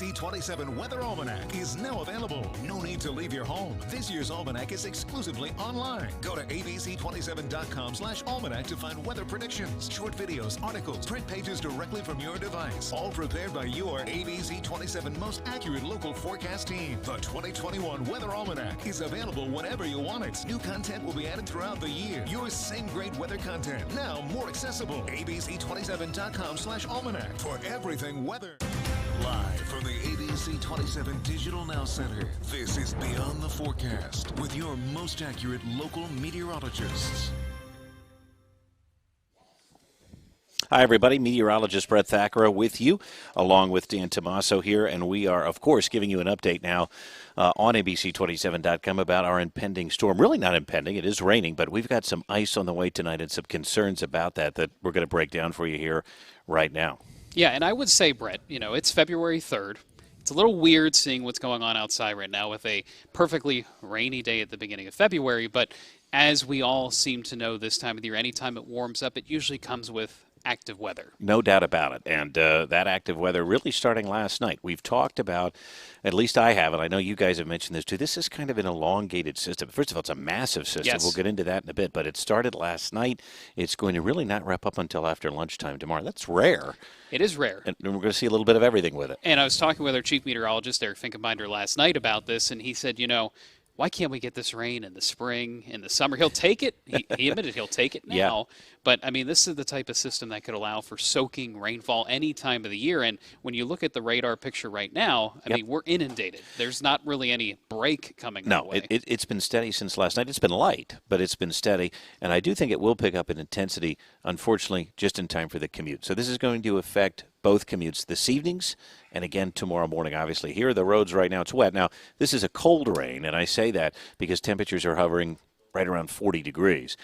ABC 27 Weather Almanac is now available. No need to leave your home. This year's almanac is exclusively online. Go to abc27.com/almanac to find weather predictions, short videos, articles, print pages directly from your device. All prepared by your ABC 27 most accurate local forecast team. The 2021 Weather Almanac is available whenever you want it. New content will be added throughout the year. Your same great weather content, now more accessible. abc27.com/almanac for everything weather. Live from the ABC 27 Digital Now Center, this is Beyond the Forecast with your most accurate local meteorologists. Hi, everybody. Meteorologist Brett Thackara with you, along with Dan Tomaso here, and we are, of course, giving you an update now on ABC27.com about our impending storm. Really not impending. It is raining, but we've got some ice on the way tonight and some concerns about that we're going to break down for you here right now. Yeah, and I would say, Brett, it's February 3rd. It's a little weird seeing what's going on outside right now with a perfectly rainy day at the beginning of February, but as we all seem to know this time of the year, anytime it warms up, it usually comes with active weather. No doubt about it. And that active weather really starting last night. We've talked about, at least I have, and I know you guys have mentioned this too, this is kind of an elongated system. First of all, it's a massive system. Yes. We'll get into that in a bit, but it started last night. It's going to really not wrap up until after lunchtime tomorrow. That's rare. It is rare. And we're going to see a little bit of everything with it. And I was talking with our chief meteorologist, Eric Finkenbinder, last night about this, and he said, why can't we get this rain in the spring, in the summer? He'll take it. He admitted he'll take it now. Yeah. But, this is the type of system that could allow for soaking rainfall any time of the year. And when you look at the radar picture right now, we're inundated. There's not really any break coming our way. No, it's been steady since last night. It's been light, but it's been steady. And I do think it will pick up in intensity, unfortunately, just in time for the commute. So this is going to affect both commutes this evenings and again tomorrow morning. Obviously, here are the roads right now. It's wet. Now, this is a cold rain, and I say that because temperatures are hovering right around 40 degrees.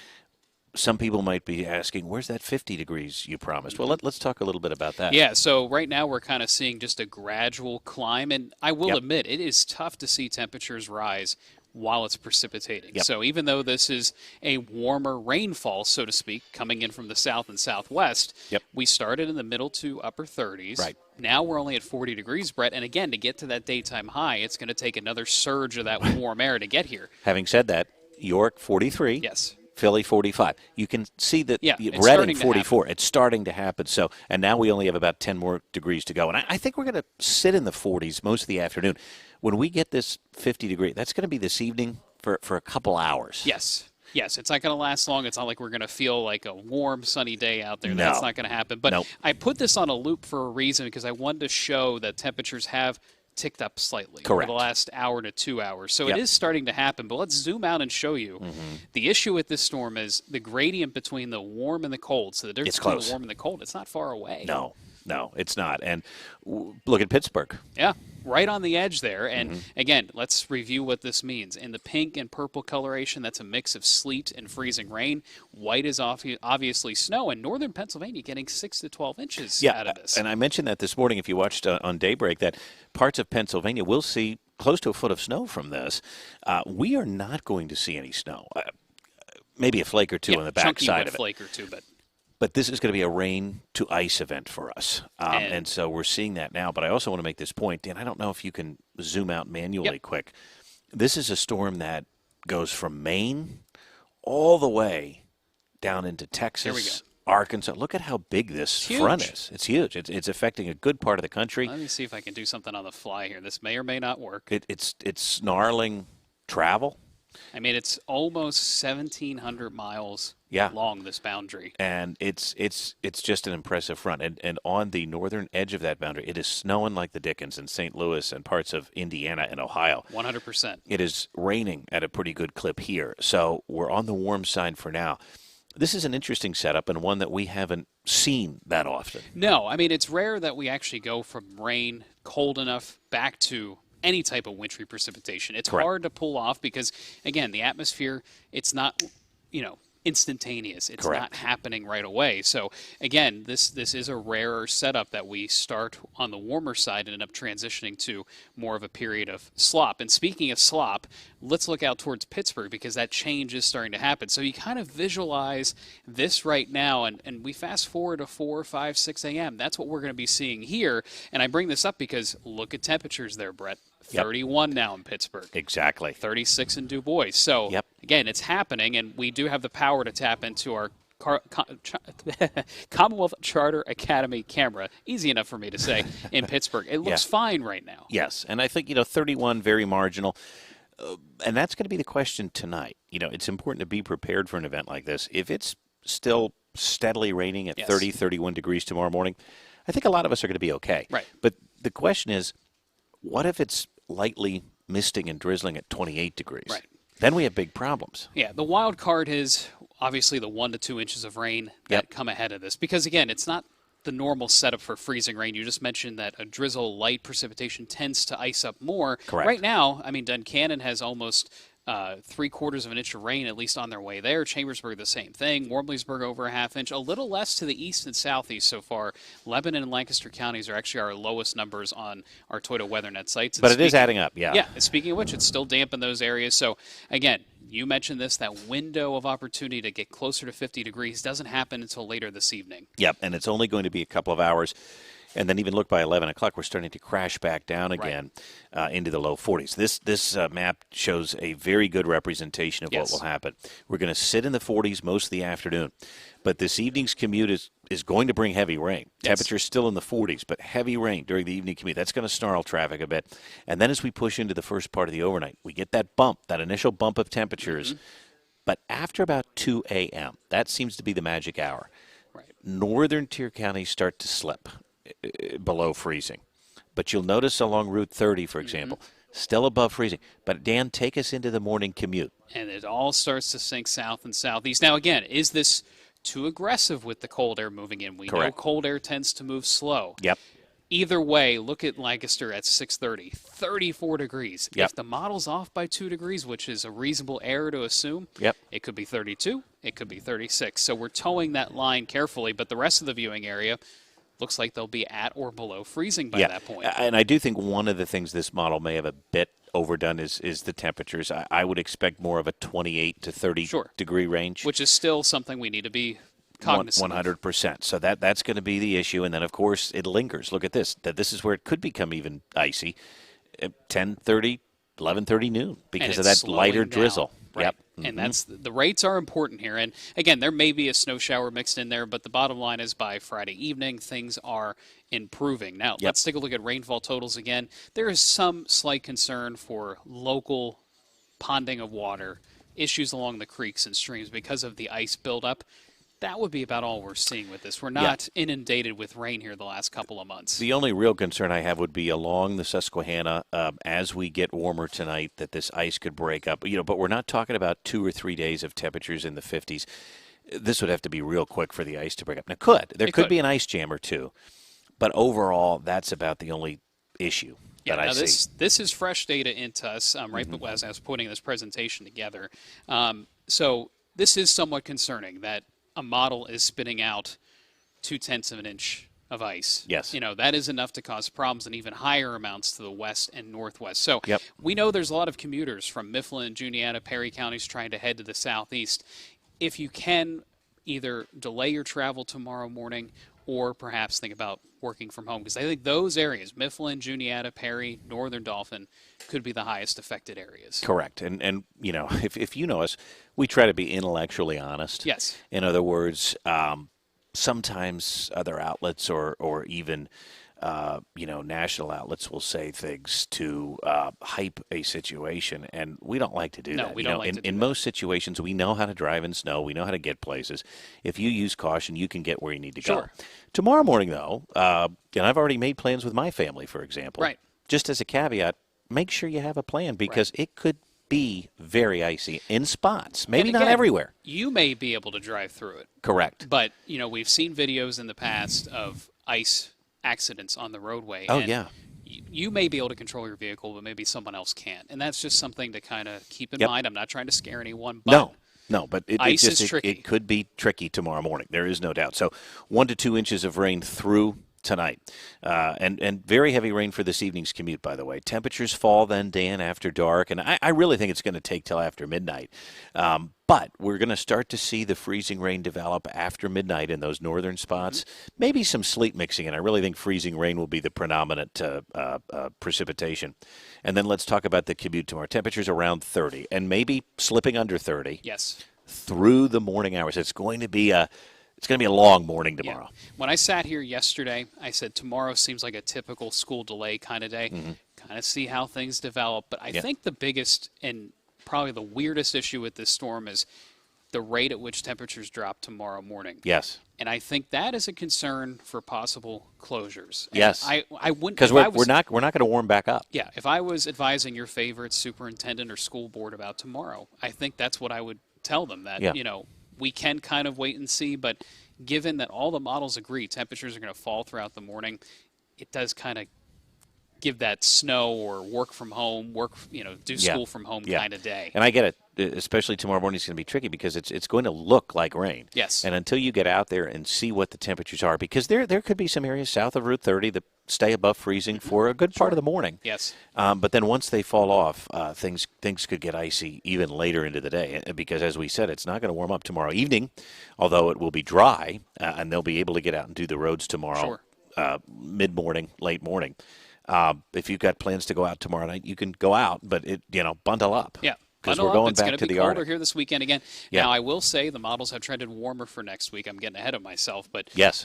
Some people might be asking, where's that 50 degrees you promised? Well, let's talk a little bit about that. Yeah, so right now we're kind of seeing just a gradual climb, and I will admit it is tough to see temperatures rise while it's precipitating. Yep. So even though this is a warmer rainfall, so to speak, coming in from the south and southwest, we started in the middle to upper 30s. Right. Now we're only at 40 degrees, Brett. And again, to get to that daytime high, it's going to take another surge of that warm air to get here. Having said that, York 43. Yes. Philly 45. You can see that Reading 44. It's starting to happen. So, and now we only have about 10 more degrees to go. And I think we're going to sit in the 40s most of the afternoon. When we get this 50 degree, that's going to be this evening for a couple hours. Yes. Yes, it's not going to last long. It's not like we're going to feel like a warm, sunny day out there. No. That's not going to happen. But Nope. I put this on a loop for a reason because I wanted to show that temperatures have ticked up slightly Correct. over the last hour to 2 hours. So Yep. it is starting to happen, but let's zoom out and show you. The issue with this storm is the gradient between the warm and the cold. So the difference between the warm and the cold, it's not far away. No, it's not. And look at Pittsburgh. Yeah, right on the edge there. And again, let's review what this means. In the pink and purple coloration, that's a mix of sleet and freezing rain. White is obviously snow, and northern Pennsylvania getting 6 to 12 inches out of this. And I mentioned that this morning, if you watched on Daybreak, that parts of Pennsylvania will see close to a foot of snow from this. We are not going to see any snow. Maybe a flake or two on the backside of it. Flake or two, But this is going to be a rain to ice event for us. And so we're seeing that now. But I also want to make this point, Dan, I don't know if you can zoom out manually quick. This is a storm that goes from Maine all the way down into Texas, Arkansas. Look at how big this front is. It's huge. It's affecting a good part of the country. Let me see if I can do something on the fly here. This may or may not work. It's snarling travel. It's almost 1,700 miles long, this boundary. And it's just an impressive front. And on the northern edge of that boundary, it is snowing like the dickens in St. Louis and parts of Indiana and Ohio. 100%. It is raining at a pretty good clip here. So we're on the warm side for now. This is an interesting setup and one that we haven't seen that often. No, it's rare that we actually go from rain, cold enough, back to any type of wintry precipitation. It's hard to pull off because, again, the atmosphere, it's not, instantaneous. It's Correct. not happening right away. So again, this is a rarer setup that we start on the warmer side and end up transitioning to more of a period of slop. And speaking of slop, let's look out towards Pittsburgh because that change is starting to happen. So you kind of visualize this right now, and we fast forward to 4, 5, 6 a.m. That's what we're going to be seeing here. And I bring this up because look at temperatures there, Brett. 31 now in Pittsburgh. Exactly. 36 in Du Bois. So, again, it's happening, and we do have the power to tap into our Commonwealth Charter Academy camera. Easy enough for me to say in Pittsburgh. It looks fine right now. Yes, and I think, 31, very marginal. And that's going to be the question tonight. It's important to be prepared for an event like this. If it's still steadily raining at 30, 31 degrees tomorrow morning, I think a lot of us are going to be okay. Right. But the question is, what if it's lightly misting and drizzling at 28 degrees? Right. Then we have big problems. Yeah, the wild card is obviously the 1 to 2 inches of rain that come ahead of this. Because, again, it's not the normal setup for freezing rain. You just mentioned that a drizzle, light precipitation tends to ice up more. Correct. Right now, Duncannon has almost 3/4 of an inch of rain, at least on their way there. Chambersburg, the same thing. Warmleysburg, over a half inch. A little less to the east and southeast so far. Lebanon and Lancaster counties are actually our lowest numbers on our Toyota WeatherNet sites. But it is adding up, Yeah, and speaking of which, it's still damp in those areas. So, again, you mentioned this, that window of opportunity to get closer to 50 degrees doesn't happen until later this evening. Yep, and it's only going to be a couple of hours. And then even look by 11 o'clock, we're starting to crash back down again into the low 40s. This map shows a very good representation of what will happen. We're going to sit in the 40s most of the afternoon. But this evening's commute is going to bring heavy rain. Temperatures still in the 40s, but heavy rain during the evening commute. That's going to snarl traffic a bit. And then as we push into the first part of the overnight, we get that bump, that initial bump of temperatures. But after about 2 a.m., that seems to be the magic hour. Right. Northern tier counties start to slip below freezing. But you'll notice along Route 30, for example, still above freezing. But, Dan, take us into the morning commute. And it all starts to sink south and southeast. Now, again, is this too aggressive with the cold air moving in? We know cold air tends to move slow. Yep. Either way, look at Lancaster at 6:30, 34 degrees. Yep. If the model's off by 2 degrees, which is a reasonable error to assume, it could be 32, it could be 36. So we're towing that line carefully, but the rest of the viewing area looks like they'll be at or below freezing by that point. And I do think one of the things this model may have a bit overdone is the temperatures. I would expect more of a 28 to 30 degree range. Which is still something we need to be cognizant 100%. So that's going to be the issue. And then, of course, it lingers. Look at this. This is where it could become even icy. 10:30, 11:30 noon because of that lighter drizzle. Right. Yep. And that's the rates are important here. And again, there may be a snow shower mixed in there, but the bottom line is by Friday evening, things are improving. Now, let's take a look at rainfall totals again. There is some slight concern for local ponding of water, issues along the creeks and streams because of the ice buildup. That would be about all we're seeing with this. We're not inundated with rain here the last couple of months. The only real concern I have would be along the Susquehanna as we get warmer tonight that this ice could break up. But we're not talking about 2 or 3 days of temperatures in the 50s. This would have to be real quick for the ice to break up. Now, there could be an ice jam or two, but overall, that's about the only issue that I see. This is fresh data into us, as I was putting this presentation together. So this is somewhat concerning that a model is spitting out 0.2 of an inch of ice. Yes. That is enough to cause problems and even higher amounts to the west and northwest. So we know there's a lot of commuters from Mifflin, Juniata, Perry counties trying to head to the southeast. If you can, either delay your travel tomorrow morning or perhaps think about working from home, because I think those areas, Mifflin, Juniata, Perry, Northern Dauphin, could be the highest affected areas. Correct. And if you know us, we try to be intellectually honest. Yes. In other words, sometimes other outlets or even national outlets will say things to hype a situation, and we don't like to do that. We don't like to do that. In most situations, we know how to drive in snow. We know how to get places. If you use caution, you can get where you need to go. Tomorrow morning, though, and I've already made plans with my family, for example. Right. Just as a caveat, make sure you have a plan because it could be very icy in spots. Maybe not everywhere. You may be able to drive through it. Correct. But, we've seen videos in the past of ice accidents on the roadway. Oh, and you may be able to control your vehicle, but maybe someone else can't. And that's just something to kind of keep in mind. I'm not trying to scare anyone, but No, but Ice is tricky. It could be tricky tomorrow morning. There is no doubt. So 1 to 2 inches of rain through tonight. And very heavy rain for this evening's commute, by the way. Temperatures fall then, Dan, after dark. And I really think it's going to take till after midnight. But we're going to start to see the freezing rain develop after midnight in those northern spots. Maybe some sleet mixing in. I really think freezing rain will be the predominant precipitation. And then let's talk about the commute tomorrow. Temperatures around 30 and maybe slipping under 30. Yes. Through the morning hours. It's going to be a long morning tomorrow. Yeah. When I sat here yesterday, I said tomorrow seems like a typical school delay kind of day. Kind of see how things develop. But I think the biggest and probably the weirdest issue with this storm is the rate at which temperatures drop tomorrow morning. Yes. And I think that is a concern for possible closures. And yes. I wouldn't, because we're not going to warm back up. Yeah. If I was advising your favorite superintendent or school board about tomorrow, I think that's what I would tell them, that we can kind of wait and see, but given that all the models agree temperatures are going to fall throughout the morning, it does kind of give that snow or work from home, do school from home kind of day. And I get it, especially tomorrow morning is going to be tricky because it's going to look like rain. Yes. And until you get out there and see what the temperatures are, because there could be some areas south of Route 30 that stay above freezing for a good part of the morning. Yes. But then once they fall off, things could get icy even later into the day because, as we said, it's not going to warm up tomorrow evening, although it will be dry, and they'll be able to get out and do the roads tomorrow mid-morning, late morning. If you've got plans to go out tomorrow night, you can go out, but bundle up. Yeah. Because we're going it's back to the Arctic. It's going to be colder here this weekend again. Yeah. Now, I will say the models have trended warmer for next week. I'm getting ahead of myself, but yes.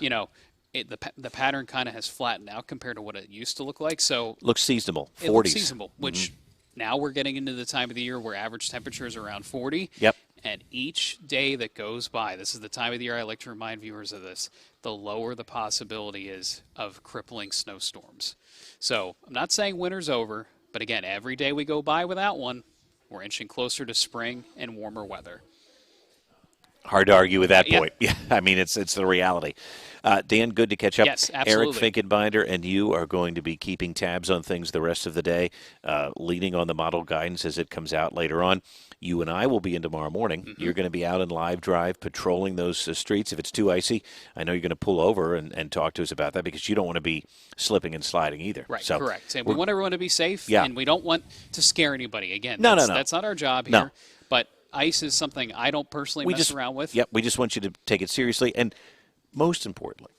The pattern kind of has flattened out compared to what it used to look like. So looks seasonable. 40s. It looks seasonable, which now we're getting into the time of the year where average temperature is around 40. Yep. And each day that goes by, this is the time of the year I like to remind viewers of this, the lower the possibility is of crippling snowstorms. So I'm not saying winter's over, but again, every day we go by without one, we're inching closer to spring and warmer weather. Hard to argue with that point. Yeah, I mean, it's the reality. Dan, good to catch up. Yes, absolutely. Eric Finkenbinder and you are going to be keeping tabs on things the rest of the day, leading on the model guidance as it comes out later on. You and I will be in tomorrow morning. You're going to be out in live drive patrolling those streets. If it's too icy, I know you're going to pull over and talk to us about that because you don't want to be slipping and sliding either. Right, so correct. And we want everyone to be safe, and we don't want to scare anybody. Again, no. That's not our job here. No. But ice is something I don't personally mess around with. Yep, we just want you to take it seriously. And most importantly,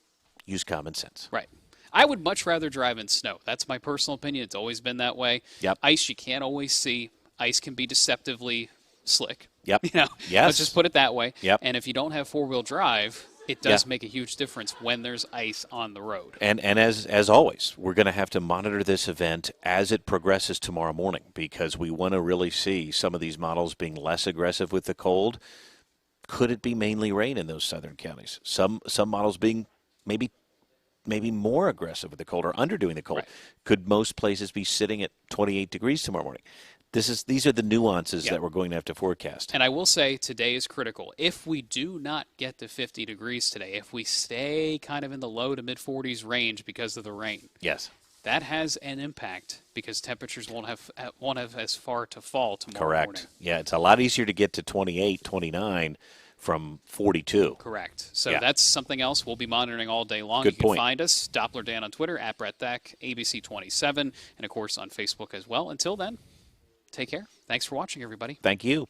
use common sense. Right. I would much rather drive in snow. That's my personal opinion. It's always been that way. Yep. Ice you can't always see. Ice can be deceptively slick. Yep. Yes. Let's just put it that way. Yep. And if you don't have four-wheel drive, it does make a huge difference when there's ice on the road. And as always, we're going to have to monitor this event as it progresses tomorrow morning because we want to really see some of these models being less aggressive with the cold. Could it be mainly rain in those southern counties? Some models being maybe more aggressive with the cold or underdoing the cold. Right. Could most places be sitting at 28 degrees tomorrow morning? These are the nuances that we're going to have to forecast. And I will say today is critical. If we do not get to 50 degrees today, if we stay kind of in the low to mid-40s range because of the rain, yes, that has an impact because temperatures won't have as far to fall tomorrow correct morning. Yeah, it's a lot easier to get to 28, 29 from 42. Correct. So that's something else we'll be monitoring all day long. Good You can point. find us, Doppler Dan on Twitter, at Brett Thack, ABC27, and of course on Facebook as well. Until then, take care. Thanks for watching, everybody. Thank you.